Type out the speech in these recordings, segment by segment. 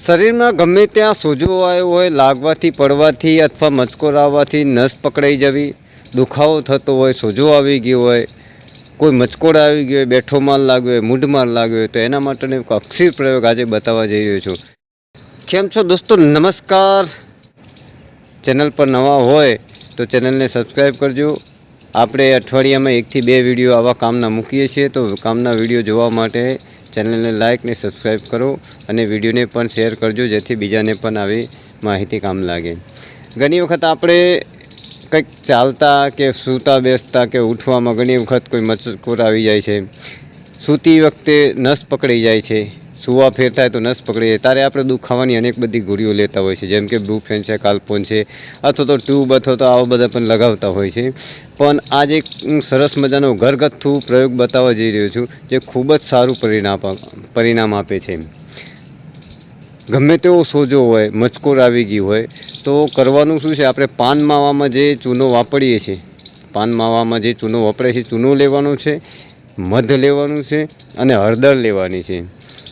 शरीर में गमे त्या सोजो आयो होय, लागवाथी पड़वाथी अथवा मचकोर आववाथी नस पकड़ाई जवी, दुखावो थतो होय, सोजो आवी गयो होय, कोई मचकोड़ आवी गयो, बेठो माल लाग्यो होय, मूढ़ माल लाग्यो होय, तो एना माटेनो एक अक्षर प्रयोग आज बतावा जई रह्यो छुं। केम छो दोस्तों, नमस्कार। चेनल पर नवा होय तो चेनल ने सब्सक्राइब करजो। आपणे अठवाडियामां 1 થી 2 विडियो आवा कामना मूकीए छीए, तो कामना विडियो जोवा माटे चेनल ने लाइक ने सब्सक्राइब करो अने विडियो ने पण शेर करजो, जेथी बीजाने पण आवी माहिती काम लागे। घणी वखत आपणे कंईक चालता के सूता बेसता के उठवामां घणी वखत कोई मचकोर आवी जाय छे, सूती वखते नस पकड़ी जाय छे, सुवा फेर थाय तो नस पकड़ी जाए, त्यारे आपणे दुखावानी अनेक बधी गोळीओ लेता होय छे, जेम के ब्रूफेन छे, काल्पोन छे, अथवा तो ट्यूब अथवा तो आवा बधा पण लगावता होय छे। पण आज एक सरस मजानो घरगथ्थु प्रयोग बताववा जई रह्यो छुं, जे खूब ज सारुं परिणाम आपे छे। गमे तेवो सोजो होय, मचकोर आवी गई होय तो करवानुं शुं छे, आपणे पान मावामां जे चूनो वापरीए छीए, पान मावामां जे चूनो वापरे छे, चूनो लेवानो छे, मध लेवानुं छे अने हळदर लेवानी छे।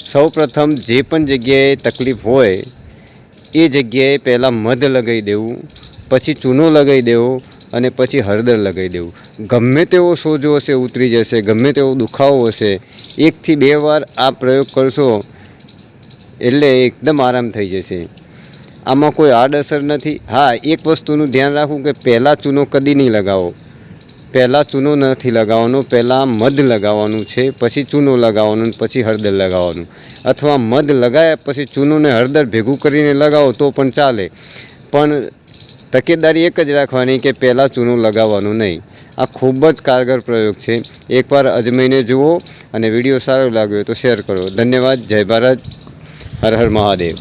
सौ प्रथम जे पण जग्याए तकलीफ होय ए जग्याए पहला मध लगाई देवुं, पछी चूनो लगाई देवो अने पछी हळदर लगाई देवुं। गमे तेवो सोजो हशे उतरी जशे, गमे तेवो दुखावो हशे, 1 થી 2 वार आ प्रयोग करशो एटले एकदम आराम थई जशे। आमां कोई आडअसर नथी। हाँ, एक वस्तुनुं ध्यान राखવું કે પહેલાં ચૂનો કદી નહીં लगावो, પહેલાં ચૂનો નથી लगावવાનો, પહેલાં મધ लगावવાનું છે, પછી ચૂનો लगावવાનો, પછી હળદર लगावવાનું, अथवा मध लगाया पछी चूनो ने हळदर भेगुं करीने लगावो तो पण चाले, पण तकेदारी एक ज राखवानी के पहला चूनो लगावવાનો नहीं। आ खूब ज कारगर प्रयोग है। एक बार अजमाईने जुओ अने विडियो सारो लाग्यो तो शेर करो। धन्यवाद। जय भारत। हर हर महादेव।